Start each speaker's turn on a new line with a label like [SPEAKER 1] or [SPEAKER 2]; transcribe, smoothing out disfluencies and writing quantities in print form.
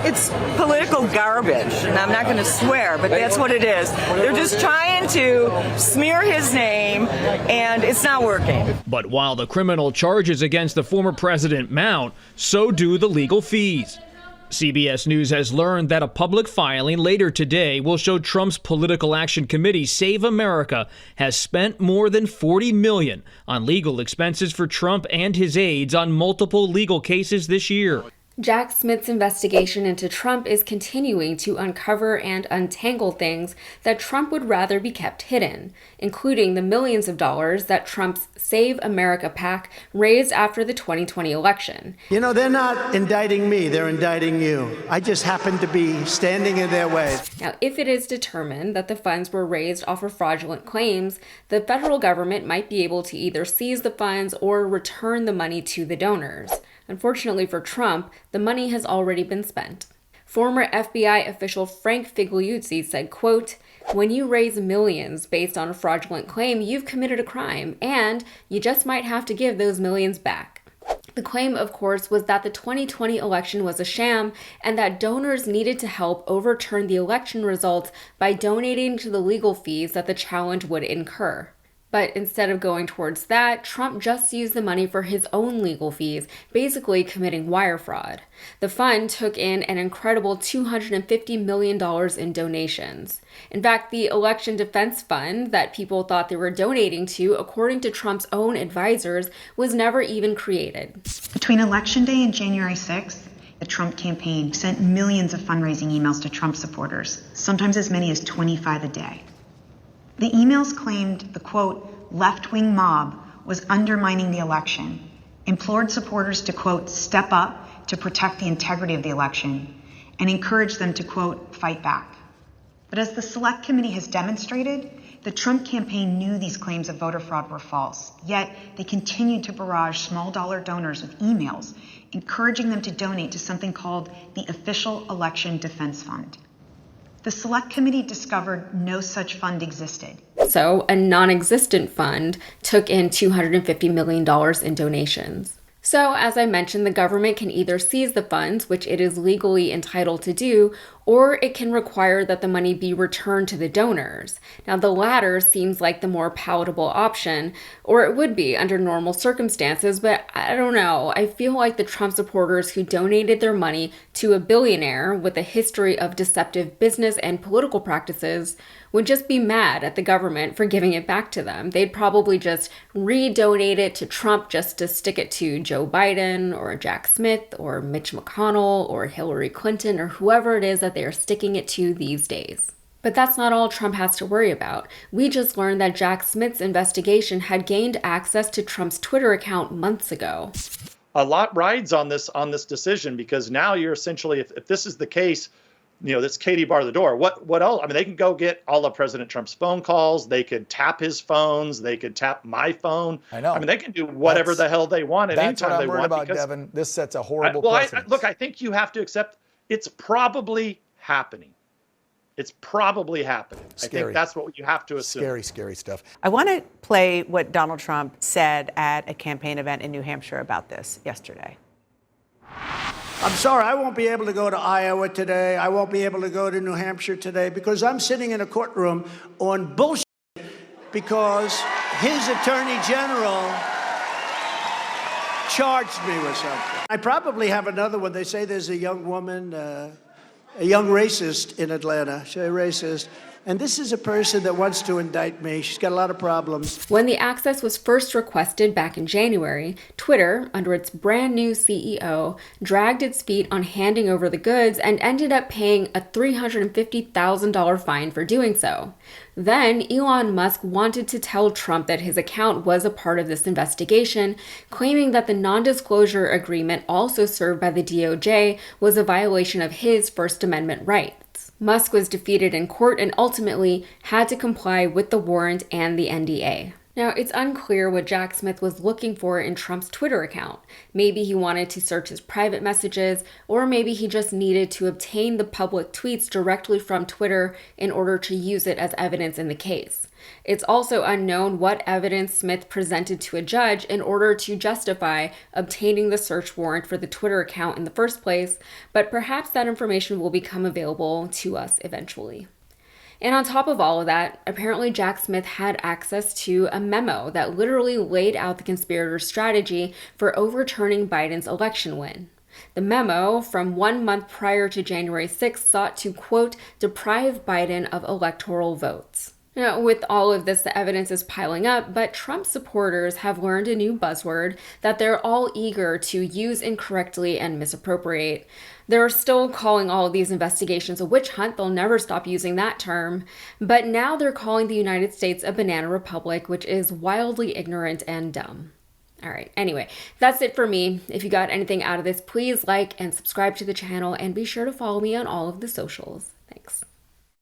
[SPEAKER 1] It's political garbage, and I'm not going to swear, but that's what it is. They're just trying to smear his name, and it's not working.
[SPEAKER 2] But while the criminal charges against the former president mount, so do the legal fees. CBS News has learned that a public filing later today will show Trump's political action committee, Save America, has spent more than $40 million on legal expenses for Trump and his aides on multiple legal cases this year.
[SPEAKER 3] Jack Smith's investigation into Trump is continuing to uncover and untangle things that Trump would rather be kept hidden, including the millions of dollars that Trump's Save America PAC raised after the 2020 election.
[SPEAKER 4] You know, they're not indicting me, they're indicting you. I just happen to be standing in their way.
[SPEAKER 3] Now, if it is determined that the funds were raised off of fraudulent claims, the federal government might be able to either seize the funds or return the money to the donors. Unfortunately for Trump, the money has already been spent. Former FBI official Frank Figliuzzi said, quote, "When you raise millions based on a fraudulent claim, you've committed a crime, and you just might have to give those millions back." The claim, of course, was that the 2020 election was a sham and that donors needed to help overturn the election results by donating to the legal fees that the challenge would incur. But instead of going towards that, Trump just used the money for his own legal fees, basically committing wire fraud. The fund took in an incredible $250 million in donations. In fact, the election defense fund that people thought they were donating to, according to Trump's own advisors, was never even created.
[SPEAKER 5] Between Election Day and January 6th, the Trump campaign sent millions of fundraising emails to Trump supporters, sometimes as many as 25 a day. The emails claimed the, quote, left-wing mob was undermining the election, implored supporters to, quote, step up to protect the integrity of the election, and encouraged them to, quote, fight back. But as the Select Committee has demonstrated, the Trump campaign knew these claims of voter fraud were false, yet they continued to barrage small-dollar donors with emails, encouraging them to donate to something called the Official Election Defense Fund. The Select Committee discovered no such fund existed.
[SPEAKER 3] So, a non-existent fund took in $250 million in donations. So, as I mentioned, the government can either seize the funds, which it is legally entitled to do, or it can require that the money be returned to the donors. Now, the latter seems like the more palatable option, or it would be under normal circumstances, but I don't know. I feel like the Trump supporters who donated their money to a billionaire with a history of deceptive business and political practices would just be mad at the government for giving it back to them. They'd probably just redonate it to Trump just to stick it to Joe Biden or Jack Smith or Mitch McConnell or Hillary Clinton or whoever it is that they are sticking it to these days. But that's not all Trump has to worry about. We just learned that Jack Smith's investigation had gained access to Trump's Twitter account months ago.
[SPEAKER 6] A lot rides on this decision, because now you're essentially, if this is the case, you know, that's Katie bar the door. What else? I mean, they can go get all of President Trump's phone calls. They could tap his phones. They could tap my phone.
[SPEAKER 7] I know.
[SPEAKER 6] I mean, they can do whatever the hell they want at any time they want.
[SPEAKER 7] That's what I'm worried about, Devin. This sets a horrible precedent.
[SPEAKER 6] Look, I think you have to accept it's probably happening. It's probably happening.
[SPEAKER 7] Scary.
[SPEAKER 6] I think that's what you have to assume.
[SPEAKER 7] Scary, scary stuff.
[SPEAKER 8] I want to play what Donald Trump said at a campaign event in New Hampshire about this yesterday.
[SPEAKER 4] I'm sorry, I won't be able to go to Iowa today. I won't be able to go to New Hampshire today because I'm sitting in a courtroom on bullshit because his attorney general charged me with something. I probably have another one. They say there's a young woman, a young racist in Atlanta. She's a racist. And this is a person that wants to indict me. She's got a lot of problems.
[SPEAKER 3] When the access was first requested back in January, Twitter, under its brand new CEO, dragged its feet on handing over the goods and ended up paying a $350,000 fine for doing so. Then Elon Musk wanted to tell Trump that his account was a part of this investigation, claiming that the non-disclosure agreement also served by the DOJ was a violation of his First Amendment rights. Musk was defeated in court and ultimately had to comply with the warrant and the NDA. Now, it's unclear what Jack Smith was looking for in Trump's Twitter account. Maybe he wanted to search his private messages, or maybe he just needed to obtain the public tweets directly from Twitter in order to use it as evidence in the case. It's also unknown what evidence Smith presented to a judge in order to justify obtaining the search warrant for the Twitter account in the first place, but perhaps that information will become available to us eventually. And on top of all of that, apparently Jack Smith had access to a memo that literally laid out the conspirators' strategy for overturning Biden's election win. The memo from 1 month prior to January 6th sought to, quote, deprive Biden of electoral votes. Now, with all of this, the evidence is piling up, but Trump supporters have learned a new buzzword that they're all eager to use incorrectly and misappropriate. They're still calling all of these investigations a witch hunt. They'll never stop using that term. But now they're calling the United States a banana republic, which is wildly ignorant and dumb. All right, anyway, that's it for me. If you got anything out of this, please like and subscribe to the channel and be sure to follow me on all of the socials.